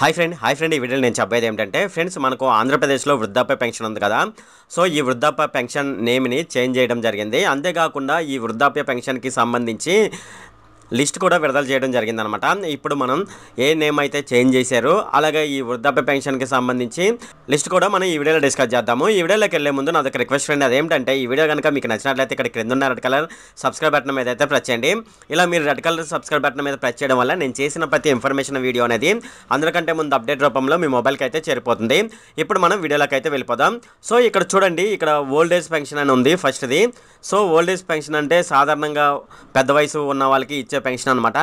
Hi friend ఈ వీడియోలో నేను చెప్పేది ఏంటంటే ఫ్రెండ్స్ మనకు ఆంధ్రప్రదేశ్లో వృద్ధాప్య పెన్షన్ ఉంది కదా. సో ఈ వృద్ధాప్య పెన్షన్ నేమ్ని చేంజ్ చేయడం జరిగింది. అంతేకాకుండా ఈ వృద్ధాప్య పెన్షన్కి సంబంధించి లిస్ట్ కూడా విడుదల చేయడం జరిగిందనమాట. ఇప్పుడు మనం ఏ నేమ్ అయితే చేంజ్ చేశారో అలాగే ఈ వృద్ధాప్య పెన్షన్కి సంబంధించి లిస్ట్ కూడా మనం ఈ వీడియోలో డిస్కస్ చేద్దాము. ఈ వీడియోలోకి వెళ్ళే ముందు నాదొక రిక్వెస్ట్ ఫ్రెండ్, అదేంటంటే ఈ వీడియో కనుక మీకు నచ్చినట్లయితే ఇక్కడ క్రింద ఉన్న రెడ్ కలర్ సబ్స్క్రైబ్ బటన్ మీద అయితే ప్రెస్ చేయండి. ఇలా మీరు రెడ్ కలర్ సబ్స్క్రైబ్ బటన్ మీద ప్రెస్ చేయడం వల్ల నేను చేసిన ప్రతి ఇన్ఫర్మేషన్ వీడియో అనేది అందరికంటే ముందు అప్డేట్ రూపంలో మీ మొబైల్కి అయితే చేరిపోతుంది. ఇప్పుడు మనం వీడియోలోకి అయితే వెళ్ళిపోదాం. సో ఇక్కడ చూడండి, ఇక్కడ ఓల్డ్ ఏజ్ పెన్షన్ అని ఉంది ఫస్ట్ది. సో ఓల్డ్ ఏజ్ పెన్షన్ అంటే సాధారణంగా పెద్ద వయసు ఉన్న వాళ్ళకి ఇచ్చే పెన్షన్ అనమాట.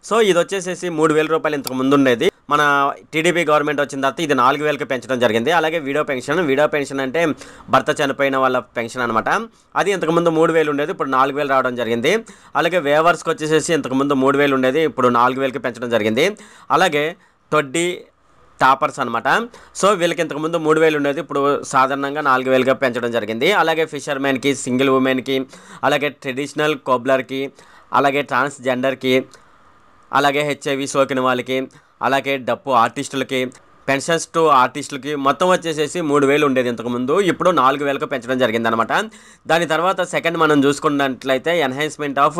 సో ఇది వచ్చేసేసి 3,000 రూపాయలు ఇంతకు ముందు ఉండేది. మన టీడీపీ గవర్నమెంట్ వచ్చిన తర్వాత ఇది 4,000కి పెంచడం జరిగింది. అలాగే వీడియో పెన్షన్ అంటే భర్త చనిపోయిన వాళ్ళ పెన్షన్ అనమాట. అది ఇంతకుముందు 3,000 ఉండేది, ఇప్పుడు 4,000 రావడం జరిగింది. అలాగే వేవర్స్కి వచ్చేసేసి ఇంతకుముందు 3,000 ఉండేది, ఇప్పుడు 4,000కి పెంచడం జరిగింది. అలాగే తొడ్డి టాపర్స్ అనమాట. సో వీళ్ళకి ఇంతకుముందు 3,000 ఉండేది, ఇప్పుడు సాధారణంగా 4,000గా పెంచడం జరిగింది. అలాగే ఫిషర్మెన్కి, సింగిల్ ఉమెన్కి, అలాగే ట్రెడిషనల్ కోబ్లర్కి, అలాగే ట్రాన్స్జెండర్కి, అలాగే హెచ్ఐవి సోకిన వాళ్ళకి, అలాగే డప్పు ఆర్టిస్టులకి, పెన్షన్స్ టు ఆర్టిస్టులకి మొత్తం వచ్చేసేసి 3,000 ఉండేది ఇంతకుముందు, ఇప్పుడు 4,000కు పెంచడం జరిగిందనమాట. దాని తర్వాత సెకండ్ మనం చూసుకున్నట్లయితే enhancement of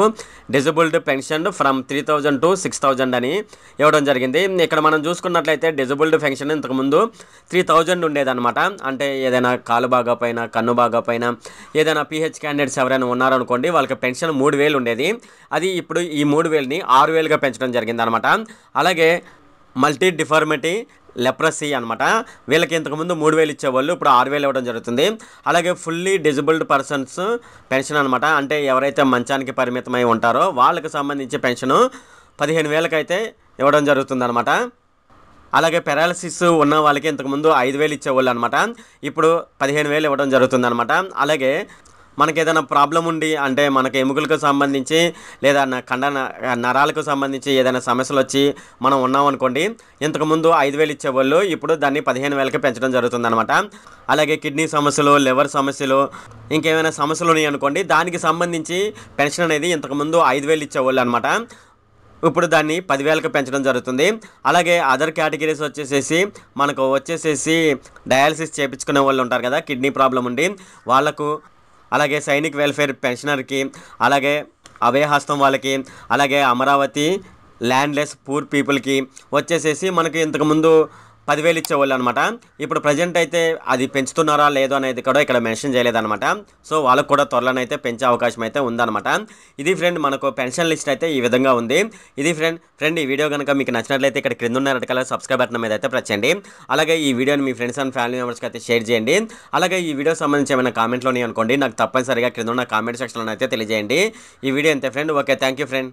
disabled pension from 3,000 to 6,000 అని ఇవ్వడం జరిగింది. ఇక్కడ మనం చూసుకున్నట్లయితే డిజబుల్డ్ పెన్షన్ ఇంతకుముందు 3,000 ఉండేదన్నమాట. అంటే ఏదైనా కాలు బాగోపోయినా, కన్ను బాగోపోయినా, ఏదైనా పిహెచ్ క్యాండిడేట్స్ ఎవరైనా ఉన్నారనుకోండి, వాళ్ళకి పెన్షన్ 3,000 ఉండేది. అది ఇప్పుడు ఈ 3,000ని 6,000గా పెంచడం జరిగిందనమాట. అలాగే మల్టీ డిఫార్మిటీ లెప్రసీ అనమాట, వీళ్ళకి ఇంతకుముందు 3,000 ఇచ్చేవాళ్ళు, ఇప్పుడు 6,000 ఇవ్వడం జరుగుతుంది. అలాగే ఫుల్లీ డిజబుల్డ్ పర్సన్స్ పెన్షన్ అనమాట, అంటే ఎవరైతే మంచానికి పరిమితమై ఉంటారో వాళ్ళకి సంబంధించి పెన్షను 15,000కి అయితే ఇవ్వడం జరుగుతుంది అనమాట. అలాగే పెరాలసిస్ ఉన్న వాళ్ళకి ఇంతకుముందు 5,000 ఇచ్చేవాళ్ళు అనమాట, ఇప్పుడు 15,000 ఇవ్వడం జరుగుతుంది అనమాట. అలాగే మనకి ఏదైనా ప్రాబ్లం ఉండి, అంటే మనకి ఎముకలకు సంబంధించి లేదా నరాలకు సంబంధించి ఏదైనా సమస్యలు వచ్చి మనం ఉన్నామనుకోండి, ఇంతకుముందు 5,000 ఇచ్చేవాళ్ళు, ఇప్పుడు దాన్ని 15,000కి పెంచడం జరుగుతుంది అనమాట. అలాగే కిడ్నీ సమస్యలు, లివర్ సమస్యలు, ఇంకేమైనా సమస్యలు ఉన్నాయి అనుకోండి, దానికి సంబంధించి పెన్షన్ అనేది ఇంతకుముందు 5,000 ఇచ్చేవాళ్ళు అనమాట, ఇప్పుడు దాన్ని 10,000కి పెంచడం జరుగుతుంది. అలాగే అదర్ కేటగిరీస్ మనకు వచ్చేసేసి డయాలసిస్ చేయించుకునే వాళ్ళు ఉంటారు కదా, కిడ్నీ ప్రాబ్లం ఉండి వాళ్ళకు, అలాగే సైనిక్ వెల్ఫేర్ పెన్షనర్కి, అలాగే అభయహస్తం వాళ్ళకి, అలాగే అమరావతి ల్యాండ్లెస్ పూర్ పీపుల్కి వచ్చేసేసి మనకి ఇంతకుముందు 10,000 ఇచ్చేవాళ్ళు అనమాట. ఇప్పుడు ప్రజెంట్ అయితే అది పెంచుతున్నారా లేదో అనేది కూడా ఇక్కడ మెన్షన్ చేయలేదన్నమాట. సో వాళ్ళకు కూడా త్వరలోనైతే పెంచే అవకాశం అయితే ఉందన్నమాట. ఇది ఫ్రెండ్ మనకు పెన్షన్ లిస్ట్ అయితే ఈ విధంగా ఉంది. ఇది ఫ్రెండ్ ఈ వీడియో కనుక మీకు నచ్చినట్లయితే ఇక్కడ క్రింద ఉన్న రెడ్ కలర్ సబ్స్క్రైబ్ బటన్ మీద అయితే ప్రెస్ చేయండి. అలాగే ఈ వీడియోని మీ ఫ్రెండ్స్ అండ్ ఫ్యామిలీ మెంబర్స్కి అయితే షేర్ చేయండి. అలాగే ఈ వీడియో సంబంధించి ఏమైనా కామెంట్లు ఉన్నాయి అనుకోండి, నాకు తప్పనిసరిగా క్రింద ఉన్న కామెంట్ సెక్షన్లో అయితే తెలియజేయండి. ఈ వీడియో అంతే friend. Okay, thank you friend.